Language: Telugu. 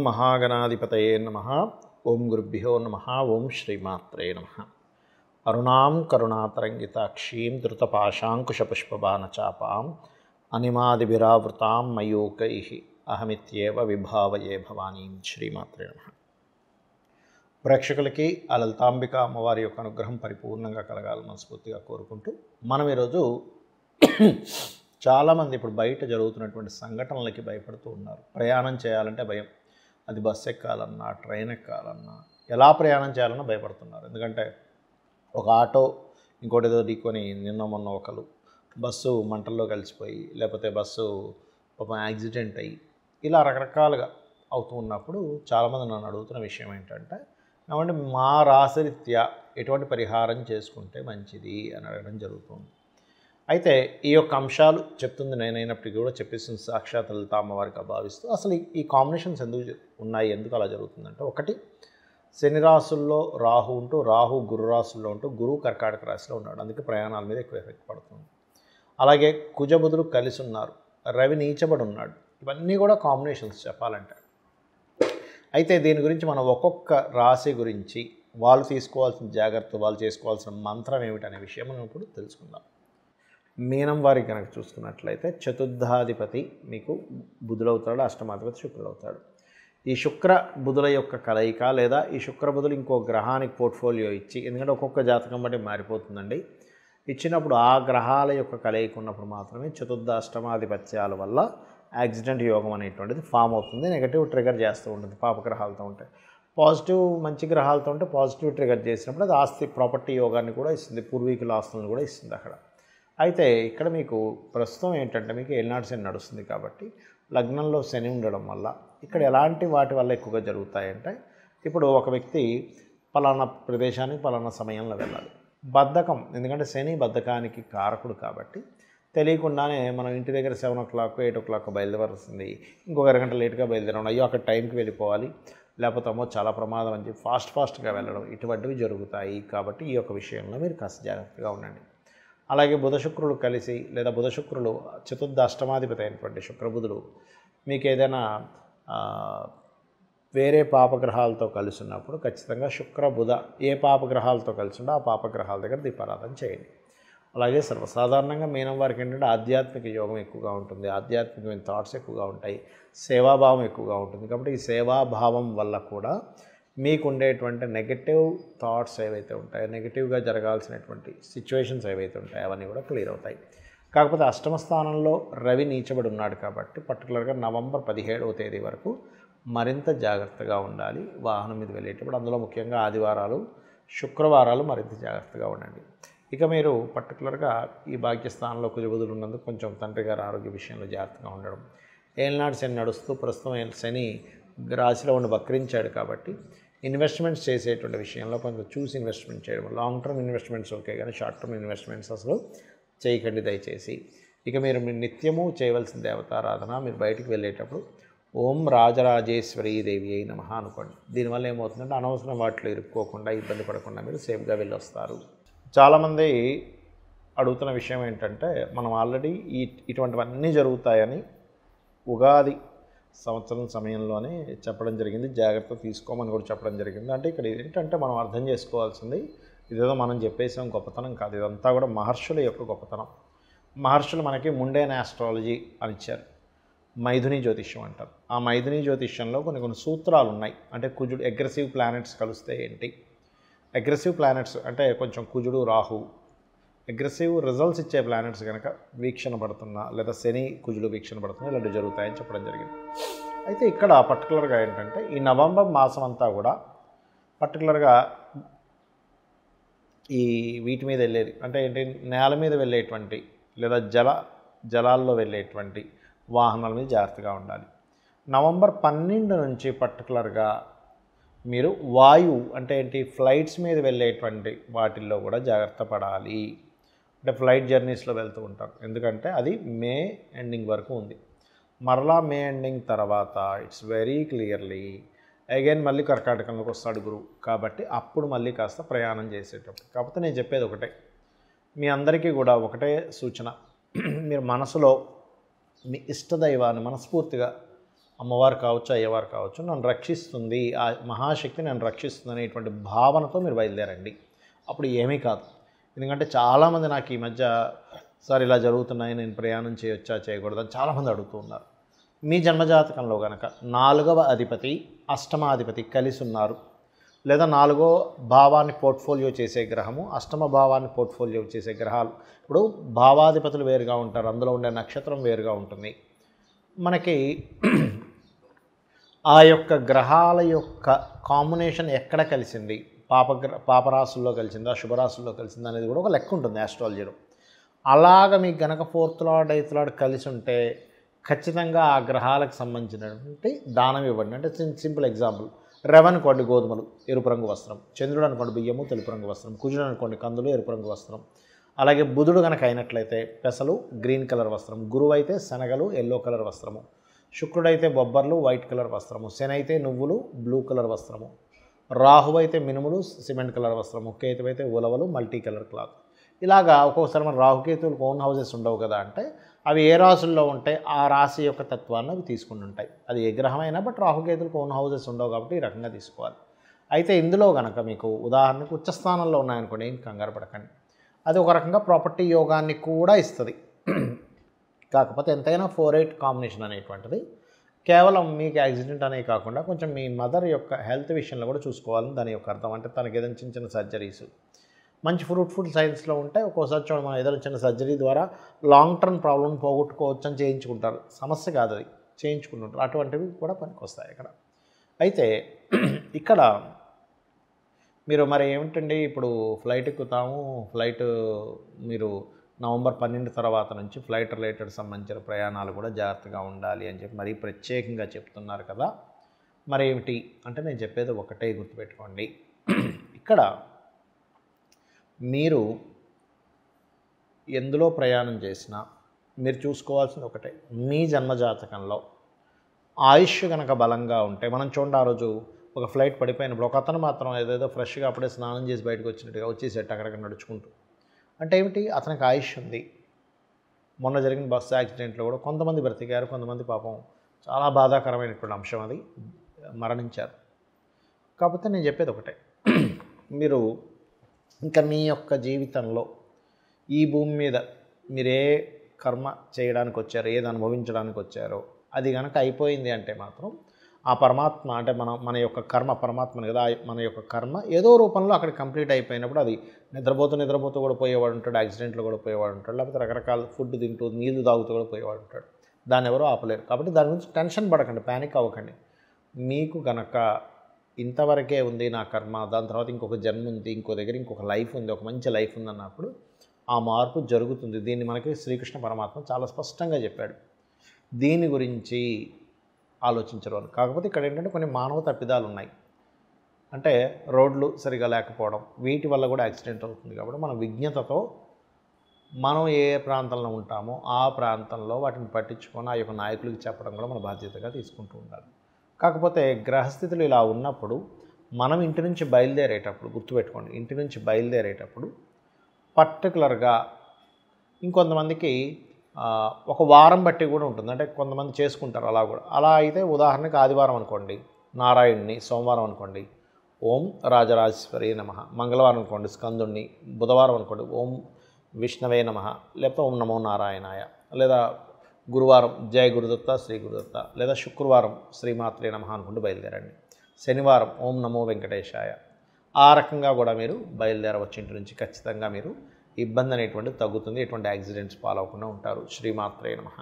మహాగణాధిపతయే నమః. ఓం గురుభ్యో నమః. ఓం శ్రీమాత్రే నమః. అరుణాం కరుణాతరంగితాక్షీం ధృతపాశాంకుశపుష్పబాణచాపాం అనిమాదిభిరావృతాం మయూకైః అహమిత్యేవ విభావయే భవానీం. శ్రీమాత్రే నమః. ప్రేక్షకులకి ఆ లలితాంబిక అమ్మవారి యొక్క అనుగ్రహం పరిపూర్ణంగా కలగాలని మనస్ఫూర్తిగా కోరుకుంటూ మనం ఈరోజు చాలామంది ఇప్పుడు బయట జరుగుతున్నటువంటి సంఘటనలకి భయపడుతూ ఉన్నారు. ప్రయాణం చేయాలంటే భయం. అది బస్సు ఎక్కాలన్నా, ట్రైన్ ఎక్కాలన్నా, ఎలా ప్రయాణం చేయాలన్నా భయపడుతున్నారు. ఎందుకంటే ఒక ఆటో ఇంకోటి ఏదో ఢీకొని నిన్న మొన్న ఒకరు బస్సు మంటల్లో కలిసిపోయి, లేకపోతే బస్సు పాపం యాక్సిడెంట్ అయ్యి, ఇలా రకరకాలుగా అవుతూ ఉన్నప్పుడు చాలామంది నన్ను అడుగుతున్న విషయం ఏంటంటే, ఏమంటే మా రాశిరీత్యా ఎటువంటి పరిహారం చేసుకుంటే మంచిది అని అడగడం జరుగుతుంది. అయితే ఈ యొక్క అంశాలు చెప్తుంది నేనైనప్పటికీ కూడా చెప్పేసింది సాక్షాత్ లలిత అమ్మవారికి భావిస్తూ, అసలు ఈ కాంబినేషన్స్ ఎందుకు ఉన్నాయి, ఎందుకు అలా జరుగుతుందంటే, ఒకటి శని రాశుల్లో రాహు ఉంటూ, రాహు గురు రాశుల్లో ఉంటూ, గురువు కర్కాటక రాశిలో ఉన్నాడు, అందుకే ప్రయాణాల మీద ఎక్కువ ఎఫెక్ట్ పడుతుంది. అలాగే కుజబుధులు కలిసి ఉన్నారు, రవి నీచబడి ఉన్నాడు. ఇవన్నీ కూడా కాంబినేషన్స్ చెప్పాలంటే. అయితే దీని గురించి మనం ఒక్కొక్క రాశి గురించి వాళ్ళు తీసుకోవాల్సిన జాగ్రత్త, వాళ్ళు చేసుకోవాల్సిన మంత్రం ఏమిటనే విషయం మనం ఇప్పుడు తెలుసుకుందాం. మీనం వారికి కనుక చూసుకున్నట్లయితే చతుర్థాధిపతి మీకు బుధుడవుతాడు, అష్టమాధిపతి శుక్రుడవుతాడు. ఈ శుక్ర బుధుల యొక్క కలయిక, లేదా ఈ శుక్ర బుధులు ఇంకో గ్రహానికి పోర్ట్ఫోలియో ఇచ్చి, ఎందుకంటే ఒక్కొక్క జాతకం బట్టి మారిపోతుందండి, ఇచ్చినప్పుడు ఆ గ్రహాల యొక్క కలయిక ఉన్నప్పుడు మాత్రమే చతుర్థ అష్టమాధిపత్యాల వల్ల యాక్సిడెంట్ యోగం అనేటువంటిది ఫామ్ అవుతుంది. నెగటివ్ ట్రిగర్ చేస్తూ ఉంటుంది పాపగ్రహాలతో ఉంటే. పాజిటివ్ మంచి గ్రహాలతో ఉంటే పాజిటివ్ ట్రిగర్ చేసినప్పుడు అది ఆస్తి ప్రాపర్టీ యోగాన్ని కూడా ఇస్తుంది, పూర్వీకుల ఆస్తులను కూడా ఇస్తుంది అక్కడ. అయితే ఇక్కడ మీకు ప్రస్తుతం ఏంటంటే, మీకు ఏలినాటి శని నడుస్తుంది కాబట్టి లగ్నంలో శని ఉండడం వల్ల ఇక్కడ ఎలాంటి వాటి వల్ల ఎక్కువగా జరుగుతాయంటే, ఇప్పుడు ఒక వ్యక్తి పలానా ప్రదేశానికి పలానా సమయంలో వెళ్ళాలి. బద్ధకం, ఎందుకంటే శని బద్ధకానికి కారకుడు కాబట్టి తెలియకుండానే మనం ఇంటి దగ్గర 7 o'clock 8 o'clock బయలుదేరాల్సింది ఇంకొక అరగంట లేట్గా బయలుదేరడం, అయ్యో అక్కడ టైంకి వెళ్ళిపోవాలి, లేకపోతే అమ్మో చాలా ప్రమాదం అని చెప్పి ఫాస్ట్గా వెళ్ళడం, ఇటువంటివి జరుగుతాయి. కాబట్టి ఈ యొక్క విషయంలో మీరు కాస్త జాగ్రత్తగా ఉండండి. అలాగే బుధ శుక్రులు కలిసి, లేదా బుధ శుక్రులు చతుర్థ అష్టమాధిపతి అయినటువంటి శుక్రబుధులు మీకు ఏదైనా వేరే పాపగ్రహాలతో కలిసి ఉన్నప్పుడు ఖచ్చితంగా శుక్ర బుధ ఏ పాపగ్రహాలతో కలిసి ఉంటే ఆ పాపగ్రహాల దగ్గర దీపారాధన చేయండి. అలాగే సర్వసాధారణంగా మీనం వారికి ఏంటంటే ఆధ్యాత్మిక యోగం ఎక్కువగా ఉంటుంది, ఆధ్యాత్మికమైన థాట్స్ ఎక్కువగా ఉంటాయి, సేవాభావం ఎక్కువగా ఉంటుంది. కాబట్టి ఈ సేవాభావం వల్ల కూడా మీకు ఉండేటువంటి నెగటివ్ థాట్స్ ఏవైతే ఉంటాయో, నెగిటివ్గా జరగాల్సినటువంటి సిచ్యువేషన్స్ ఏవైతే ఉంటాయో అవన్నీ కూడా క్లియర్ అవుతాయి. కాకపోతే అష్టమ స్థానంలో రవి నీచబడి ఉన్నాడు కాబట్టి పర్టికులర్గా నవంబర్ 17వ తేదీ వరకు మరింత జాగ్రత్తగా ఉండాలి వాహనం మీద వెళ్ళేటప్పుడు. అందులో ముఖ్యంగా ఆదివారాలు, శుక్రవారాలు మరింత జాగ్రత్తగా ఉండండి. ఇక మీరు పర్టికులర్గా ఈ భాగ్యస్థానంలో కుజబుధులు ఉన్నందుకు కొంచెం తండ్రి గారి ఆరోగ్య విషయంలో జాగ్రత్తగా ఉండడం. ఏలినాటి శని నడుస్తూ ప్రస్తుతం శని రాశిలో ఉండి వక్రించాడు కాబట్టి ఇన్వెస్ట్మెంట్స్ చేసేటువంటి విషయంలో కొంచెం చూసి ఇన్వెస్ట్మెంట్ చేయడం. లాంగ్ టర్మ్ ఇన్వెస్ట్మెంట్స్ ఓకే, కానీ షార్ట్ టర్మ్ ఇన్వెస్ట్మెంట్స్ అసలు చేయకండి దయచేసి. ఇక మీరు నిత్యము చేయవలసిన దేవతారాధన, మీరు బయటికి వెళ్ళేటప్పుడు ఓం రాజరాజేశ్వరీ దేవి అయి నమః అనుకోండి. దీనివల్ల ఏమవుతుందంటే అనవసరం వాటిలో ఇరుక్కోకుండా, ఇబ్బంది పడకుండా మీరు సేఫ్గా వెళ్ళి వస్తారు. చాలామంది అడుగుతున్న విషయం ఏంటంటే, మనం ఆల్రెడీ ఇటువంటివన్నీ జరుగుతాయని ఉగాది సంవత్సరం సమయంలోనే చెప్పడం జరిగింది, జాగ్రత్త తీసుకోమని కూడా చెప్పడం జరిగింది. అంటే ఇక్కడ ఏంటంటే మనం అర్థం చేసుకోవాల్సింది, ఇదేదో మనం చెప్పేసాం గొప్పతనం కాదు, ఇదంతా కూడా మహర్షుల యొక్క గొప్పతనం. మహర్షులు మనకి ముండేన్ ఆస్ట్రాలజీ అని ఇచ్చారు, మైథుని జ్యోతిష్యం అంటారు. ఆ మైథుని జ్యోతిష్యంలో కొన్ని సూత్రాలు ఉన్నాయి. అంటే కుజుడు అగ్రెసివ్ ప్లానెట్స్ కలిస్తే ఏంటి, అగ్రెసివ్ ప్లానెట్స్ అంటే కొంచెం కుజుడు రాహు అగ్రెసివ్ రిజల్ట్స్ ఇచ్చే ప్లానెట్స్ కనుక వీక్షణ పడుతున్నా, లేదా శని కుజుడు వీక్షణ పడుతున్నా ఇలాంటివి జరుగుతాయని చెప్పడం జరిగింది. అయితే ఇక్కడ పర్టికులర్గా ఏంటంటే ఈ నవంబర్ మాసం అంతా కూడా పర్టికులర్గా ఈ వీటి మీద వెళ్ళేది అంటే ఏంటి, నేల మీద వెళ్ళేటువంటి లేదా జలాల్లో వెళ్ళేటువంటి వాహనాల మీద జాగ్రత్తగా ఉండాలి. నవంబర్ 12 నుంచి పర్టికులర్గా మీరు వాయువు అంటే ఏంటి, ఫ్లైట్స్ మీద వెళ్ళేటువంటి వాటిల్లో కూడా జాగ్రత్త పడాలి. అంటే ఫ్లైట్ జర్నీస్లో వెళ్తూ ఉంటారు, ఎందుకంటే అది మే ఎండింగ్ వరకు ఉంది. మరలా మే ఎండింగ్ తర్వాత ఇట్స్ వెరీ క్లియర్లీ అగైన్ మళ్ళీ కర్కాటకంలోకి వస్తాడు గురువు, కాబట్టి అప్పుడు మళ్ళీ కాస్త ప్రయాణం చేసేటప్పుడు. కాకపోతే నేను చెప్పేది ఒకటే, మీ అందరికీ కూడా ఒకటే సూచన, మీరు మనసులో మీ ఇష్టదైవాన్ని మనస్ఫూర్తిగా అమ్మవారు కావచ్చు, అయ్యవారు కావచ్చు, నన్ను రక్షిస్తుంది, ఆ మహాశక్తి నన్ను రక్షిస్తుంది అనేటువంటి భావనతో మీరు బయలుదేరండి. అప్పుడు ఏమీ కాదు. ఎందుకంటే చాలామంది నాకు ఈ మధ్య సార్ ఇలా జరుగుతున్నాయి, నేను ప్రయాణం చేయొచ్చా చేయకూడదు అని చాలామంది అడుగుతూ ఉన్నారు. మీ జన్మజాతకంలో కనుక 4వ అధిపతి, అష్టమాధిపతి కలిసి ఉన్నారు, లేదా 4వ భావాన్ని పోర్ట్ఫోలియో చేసే గ్రహము, అష్టమ భావాన్ని పోర్ట్ఫోలియో చేసే గ్రహాలు, ఇప్పుడు భావాధిపతులు వేరుగా ఉంటారు, అందులో ఉండే నక్షత్రం వేరుగా ఉంటుంది. మనకి ఆ యొక్క గ్రహాల యొక్క కాంబినేషన్ ఎక్కడ కలిసింది, పాపరాశుల్లో కలిసిందా, శుభరాశుల్లో కలిసిందా అనేది కూడా ఒక లెక్క ఉంటుంది ఆస్ట్రాలజీలో. అలాగ మీకు గనక 4th లార్డ్ 8th లార్డ్ కలిసి ఉంటే ఖచ్చితంగా ఆ గ్రహాలకు సంబంధించినటువంటి దానం ఇవ్వండి. అంటే సింపుల్ ఎగ్జాంపుల్, రవి అనుకోండి గోధుమలు ఎరుపు రంగు వస్త్రం, చంద్రుడు అనుకోండి బియ్యము తెలుపు రంగు వస్త్రం, కుజుడు అనుకోండి కందులు ఎరుపు రంగు వస్త్రం, అలాగే బుధుడు కనుక అయినట్లయితే పెసలు గ్రీన్ కలర్ వస్త్రం, గురువు అయితే శనగలు ఎల్లో కలర్ వస్త్రము, శుక్రుడైతే బొబ్బర్లు వైట్ కలర్ వస్త్రము, శని అయితే నువ్వులు బ్లూ కలర్ వస్త్రము, రాహు అయితే మినుములు సిమెంట్ కలర్ వస్త్రము, కేతు అయితే ఉలవలు మల్టీ కలర్ క్లాత్. ఇలాగా ఒక్కొక్కసారి మన రాహుకేతువులకు ఓన్ హౌసెస్ ఉండవు కదా, అంటే అవి ఏ రాశుల్లో ఉంటే ఆ రాశి యొక్క తత్వాన్ని అవి తీసుకుని ఉంటాయి. అది ఏ గ్రహమైనా బట్ రాహుకేతువులకు ఓన్ హౌసెస్ ఉండవు కాబట్టి ఈ రకంగా తీసుకోవాలి. అయితే ఇందులో కనుక మీకు ఉదాహరణకు ఉచ్చస్థానంలో ఉన్నాయనుకోండి, ఏం కంగారు పడకండి, అది ఒక రకంగా ప్రాపర్టీ యోగాన్ని కూడా ఇస్తుంది. కాకపోతే ఎంతైనా 4-8 కాంబినేషన్ అనేటువంటిది కేవలం మీకు యాక్సిడెంట్ అనే కాకుండా కొంచెం మీ మదర్ యొక్క హెల్త్ విషయంలో కూడా చూసుకోవాలని దాని యొక్క అర్థం. అంటే తనకి ఏదైనా చిన్న చిన్న సర్జరీస్ మంచి ఫ్రూట్ఫుల్ సైన్స్లో ఉంటే ఒక్కోసారి చూడండి, మనం ఏదైనా చిన్న సర్జరీ ద్వారా లాంగ్ టర్మ్ ప్రాబ్లం పోగొట్టుకోవచ్చు అని చేయించుకుంటారు. సమస్య కాదు అది, చేయించుకుంటుంటారు. అటువంటివి కూడా పనికొస్తాయి ఇక్కడ. అయితే ఇక్కడ మీరు మరి ఏమిటండి ఇప్పుడు ఫ్లైట్ ఎక్కుతాము, ఫ్లైట్ మీరు నవంబర్ 12 తర్వాత నుంచి ఫ్లైట్ రిలేటెడ్ సంబంధించిన ప్రయాణాలు కూడా జాగ్రత్తగా ఉండాలి అని చెప్పి మరీ ప్రత్యేకంగా చెప్తున్నారు కదా. మరి ఏమిటి అంటే నేను చెప్పేది ఒకటే గుర్తుపెట్టుకోండి. ఇక్కడ మీరు ఎందులో ప్రయాణం చేసినా మీరు చూసుకోవాల్సింది ఒకటే, మీ జన్మజాతకంలో ఆయుష్ కనుక బలంగా ఉంటే, మనం చూడండి ఆ రోజు ఒక ఫ్లైట్ పడిపోయినప్పుడు ఒక అతను మాత్రం ఏదేదో ఫ్రెష్గా అప్పుడే స్నానం చేసి బయటకు వచ్చినట్టుగా వచ్చేసేట అక్కడికి నడుచుకుంటూ. అంటే ఏమిటి, అతనికి ఆయుష్ ఉంది. మొన్న జరిగిన బస్సు యాక్సిడెంట్లో కూడా కొంతమంది బ్రతికారు, కొంతమంది పాపం చాలా బాధాకరమైనటువంటి అంశం, అది మరణించారు. కాకపోతే నేను చెప్పేది ఒకటే, మీరు ఇంకా మీ యొక్క జీవితంలో ఈ భూమి మీద మీరు ఏ కర్మ చేయడానికి వచ్చారో, ఏది అనుభవించడానికి వచ్చారో అది కనుక అయిపోయింది అంటే మాత్రం ఆ పరమాత్మ, అంటే మన యొక్క కర్మ పరమాత్మని కదా, మన యొక్క కర్మ ఏదో రూపంలో అక్కడ కంప్లీట్ అయిపోయినప్పుడు అది నిద్రపోతూ కూడా పోయేవాడు ఉంటాడు, యాక్సిడెంట్లో కూడా పోయేవాడు ఉంటాడు, లేకపోతే రకరకాల ఫుడ్ తింటూ నీళ్లు తాగుతూ కూడా పోయేవాడు ఉంటాడు. దాన్ని ఎవరో ఆపలేరు. కాబట్టి దాని గురించి టెన్షన్ పడకండి, ప్యానిక్ అవ్వకండి. మీకు కనుక ఇంతవరకే ఉంది నా కర్మ, దాని తర్వాత ఇంకొక జన్మ ఉంది, ఇంకో దగ్గర ఇంకొక లైఫ్ ఉంది, ఒక మంచి లైఫ్ ఉంది అన్నప్పుడు ఆ మార్పు జరుగుతుంది. దీన్ని మనకి శ్రీకృష్ణ పరమాత్మ చాలా స్పష్టంగా చెప్పాడు. దీని గురించి ఆలోచించరు అని. కాకపోతే ఇక్కడ ఏంటంటే కొన్ని మానవ తప్పిదాలు ఉన్నాయి. అంటే రోడ్లు సరిగా లేకపోవడం, వీటి వల్ల కూడా యాక్సిడెంట్ అవుతుంది. కాబట్టి మనం విజ్ఞతతో మనం ఏ ప్రాంతంలో ఉంటామో ఆ ప్రాంతంలో వాటిని పట్టించుకొని ఆ యొక్క నాయకులకు చెప్పడం కూడా మన బాధ్యతగా తీసుకుంటూ ఉండాలి. కాకపోతే గ్రహస్థితులు ఇలా ఉన్నప్పుడు మనం ఇంటి నుంచి బయలుదేరేటప్పుడు గుర్తుపెట్టుకోండి, ఇంటి నుంచి బయలుదేరేటప్పుడు పర్టికులర్గా ఇంకొంతమందికి ఒక వారం బట్టి కూడా ఉంటుంది. అంటే కొంతమంది చేసుకుంటారు అలా కూడా. అలా అయితే ఉదాహరణకి ఆదివారం అనుకోండి నారాయణుని, సోమవారం అనుకోండి ఓం రాజరాజేశ్వరి నమః, మంగళవారం అనుకోండి స్కందుణ్ణి, బుధవారం అనుకోండి ఓం విష్ణవే నమః, లేకపోతే ఓం నమో నారాయణాయ, లేదా గురువారం జయ గురుదత్త శ్రీ గురుదత్త, లేదా శుక్రవారం శ్రీమాత్రే నమః అనుకుంటూ బయలుదేరండి. శనివారం ఓం నమో వెంకటేశాయ. ఆ రకంగా కూడా మీరు బయలుదేరవచ్చు ఇంటి నుంచి. ఖచ్చితంగా మీరు ఇబ్బంది అనేటువంటిది తగ్గుతుంది, ఎటువంటి యాక్సిడెంట్స్ పాలవకుండా ఉంటారు. శ్రీమాత్రే నమః.